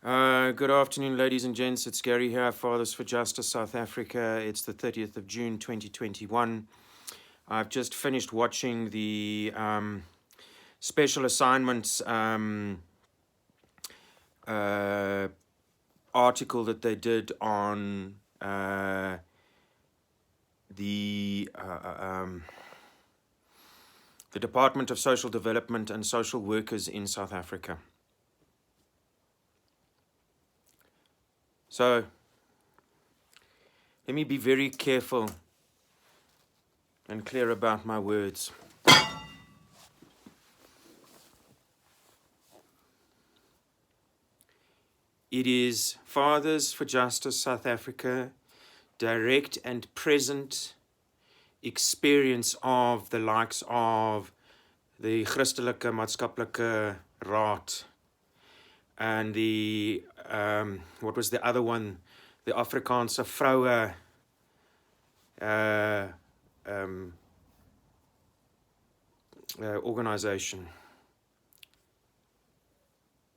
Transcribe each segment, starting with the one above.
Good afternoon, ladies and gents. It's Gary here, Fathers for Justice, South Africa. It's the 30th of June, 2021. I've just finished watching the special assignments article that they did on the Department of Social Development and Social Workers in South Africa. So, let me be very careful and clear about my words. It is Fathers for Justice South Africa, direct and present experience of the likes of the Christelike Maatskaplike Raad and the, what was the other one? The Afrikaanse Vroue organization.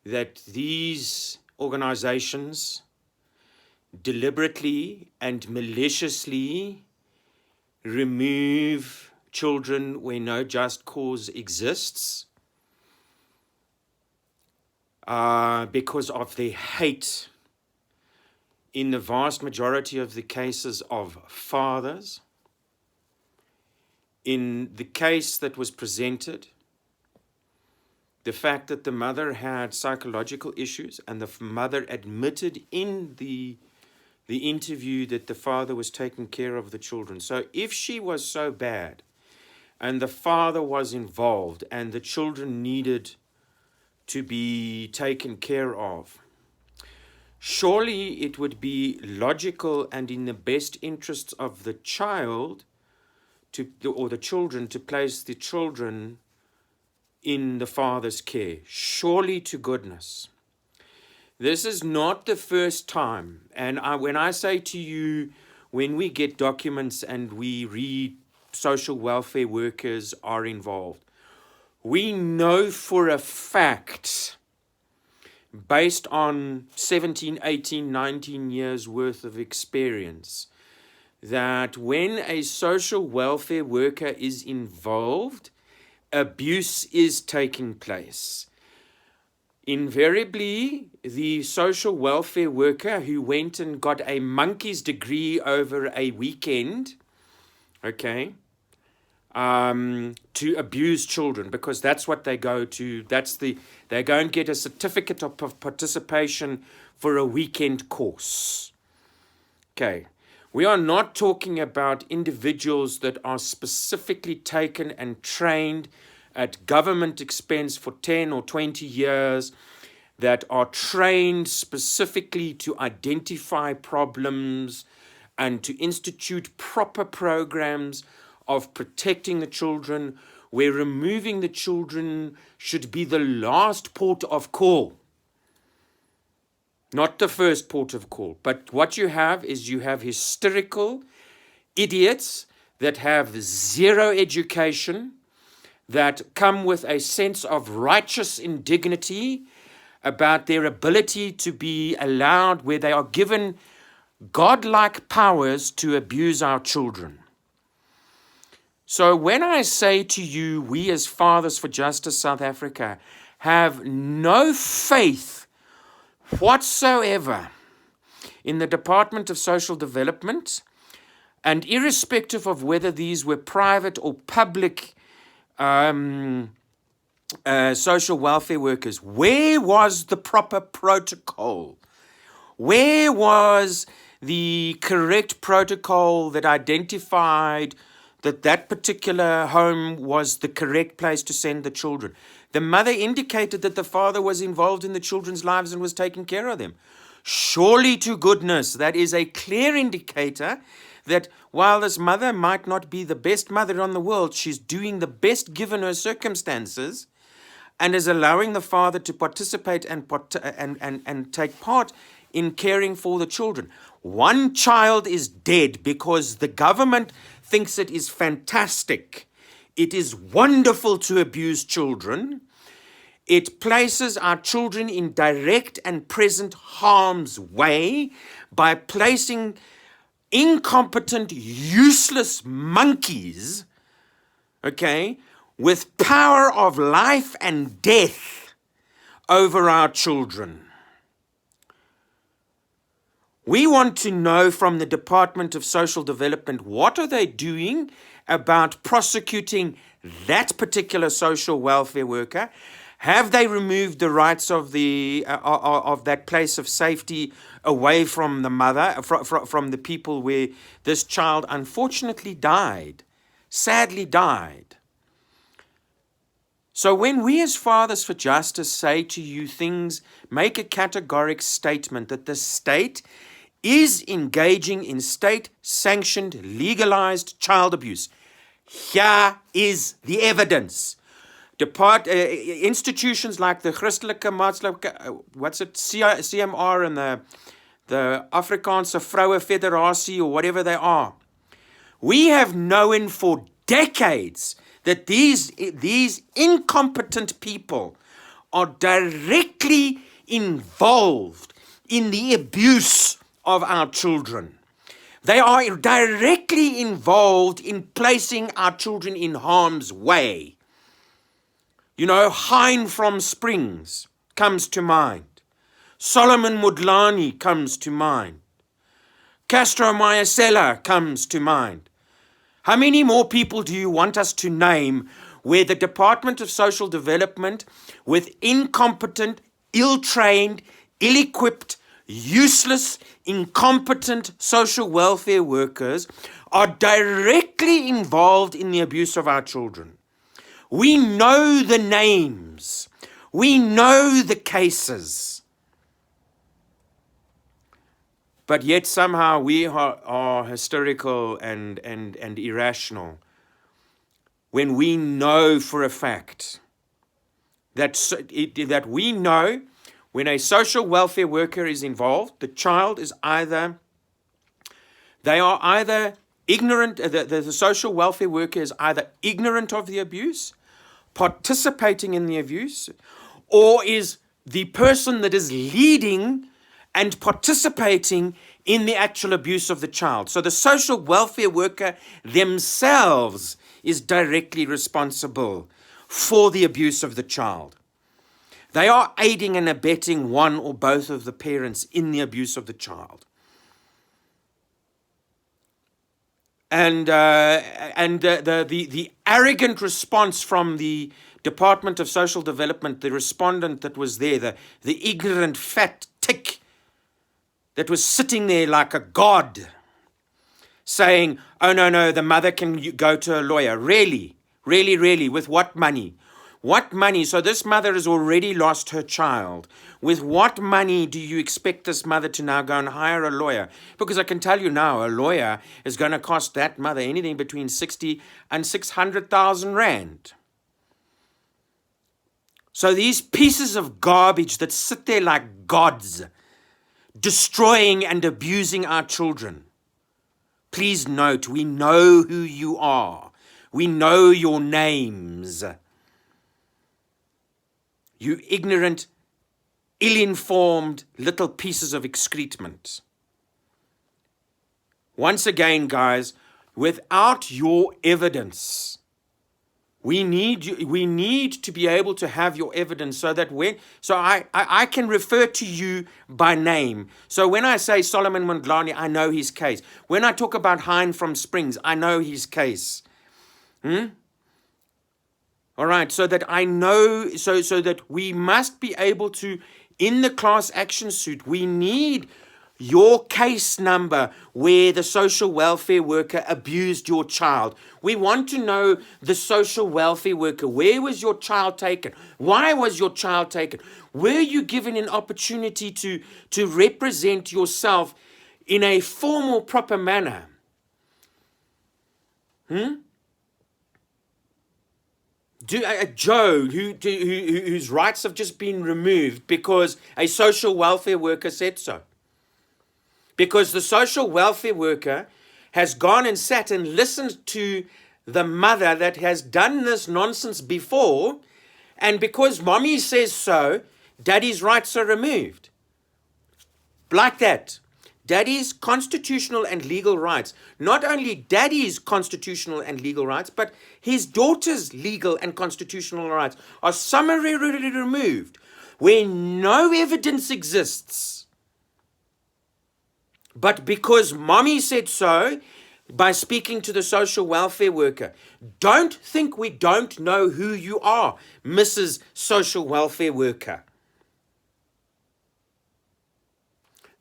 That these organizations deliberately and maliciously remove children where no just cause exists, because of their hate, in the vast majority of the cases of fathers. In the case that was presented, the fact that the mother had psychological issues, and the mother admitted in the interview that the father was taking care of the children. So if she was so bad, and the father was involved, and the children needed to be taken care of, surely it would be logical and in the best interests of the child or the children to place the children in the father's care. Surely to goodness. This is not the first time. And when I say to you, when we get documents and we read social welfare workers are involved, we know for a fact, based on 17, 18, 19 years worth of experience, that when a social welfare worker is involved, abuse is taking place. Invariably, the social welfare worker who went and got a monkey's degree over a weekend, okay, to abuse children, because that's what they go to. They go and get a certificate of participation for a weekend course. Okay. We are not talking about individuals that are specifically taken and trained at government expense for 10 or 20 years, that are trained specifically to identify problems and to institute proper programs of protecting the children, where removing the children should be the last port of call. Not the first port of call. But what you have is you have hysterical idiots that have zero education, that come with a sense of righteous indignity about their ability to be allowed, where they are given godlike powers to abuse our children. So when I say to you, we as Fathers for Justice South Africa have no faith whatsoever in the Department of Social Development, and irrespective of whether these were private or public social welfare workers, where was the proper protocol? Where was the correct protocol that identified that particular home was the correct place to send the children? The mother indicated that the father was involved in the children's lives and was taking care of them. Surely to goodness, that is a clear indicator that while this mother might not be the best mother in the world, she's doing the best given her circumstances, and is allowing the father to participate and take part in caring for the children. One child is dead because the government thinks it is fantastic. It is wonderful to abuse children. It places our children in direct and present harm's way by placing incompetent, useless monkeys, okay, with power of life and death over our children. We want to know from the Department of Social Development, what are they doing about prosecuting that particular social welfare worker? Have they removed the rights of that place of safety away from the mother, from the people where this child unfortunately died, sadly died? So when we as Fathers for Justice say to you things, make a categoric statement that the state is engaging in state-sanctioned, legalized child abuse. Here is the evidence. Institutions like the Christelike Maatskaplike, CMR and the Afrikaanse Vroue Federasie or whatever they are. We have known for decades that these incompetent people are directly involved in the abuse of our children. They are directly involved in placing our children in harm's way. You know, Hein from Springs comes to mind. Solomon Mudlani comes to mind. Castro Mayasela comes to mind. How many more people do you want us to name where the Department of Social Development, with incompetent, ill-trained, ill-equipped, useless, incompetent social welfare workers are directly involved in the abuse of our children? We know the names. We know the cases. But yet somehow we are hysterical and irrational when we know for a fact that we know when a social welfare worker is involved, the child is either ignorant, the social welfare worker is either ignorant of the abuse, participating in the abuse, or is the person that is leading and participating in the actual abuse of the child. So the social welfare worker themselves is directly responsible for the abuse of the child. They are aiding and abetting one or both of the parents in the abuse of the child. And the arrogant response from the Department of Social Development, the respondent that was there, the ignorant fat tick that was sitting there like a god, saying, oh, no, the mother can go to a lawyer. Really, with what money? What money? So this mother has already lost her child. With what money do you expect this mother to now go and hire a lawyer? Because I can tell you now, a lawyer is going to cost that mother anything between 60 and 600,000 rand. So these pieces of garbage that sit there like gods, destroying and abusing our children. Please note, we know who you are. We know your names. You ignorant, ill-informed little pieces of excrement. Once again, guys, without your evidence, we need to be able to have your evidence so that I can refer to you by name. So when I say Solomon Mondlane, I know his case. When I talk about Hein from Springs, I know his case. All right, so that I know, so that we must be able to, in the class action suit, we need your case number where the social welfare worker abused your child. We want to know the social welfare worker. Where was your child taken? Why was your child taken? Were you given an opportunity to represent yourself in a formal, proper manner? Joe, whose rights have just been removed because a social welfare worker said so. Because the social welfare worker has gone and sat and listened to the mother that has done this nonsense before And because mommy says so, daddy's rights are removed. Like that. Daddy's constitutional and legal rights, not only daddy's constitutional and legal rights, but his daughter's legal and constitutional rights are summarily removed where no evidence exists. But because mommy said so, by speaking to the social welfare worker, don't think we don't know who you are, Mrs. Social Welfare Worker.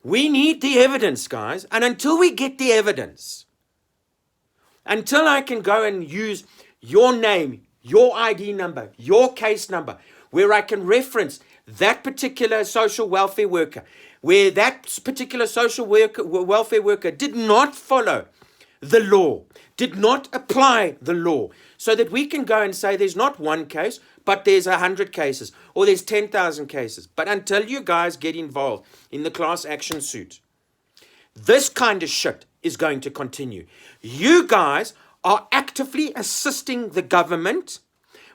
We need the evidence, guys. And until we get the evidence, until I can go and use your name, your ID number, your case number, where I can reference that particular social welfare worker, where that particular social welfare worker did not follow the law, did not apply the law, so that we can go and say there's not one case, but there's 100 cases, or there's 10,000 cases. But until you guys get involved in the class action suit, this kind of shit is going to continue. You guys are actively assisting the government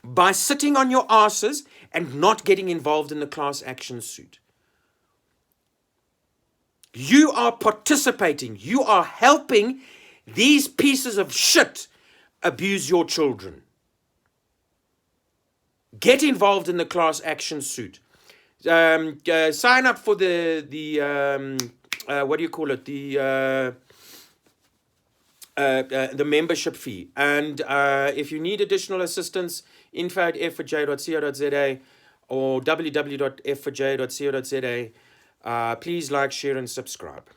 by sitting on your asses and not getting involved in the class action suit. You are participating. You are helping these pieces of shit abuse your children. Get involved in the class action suit. Sign up for the what do you call it? The membership fee. And if you need additional assistance, info@f4j.co.za or www.f4j.co.za. Please like, share, and subscribe.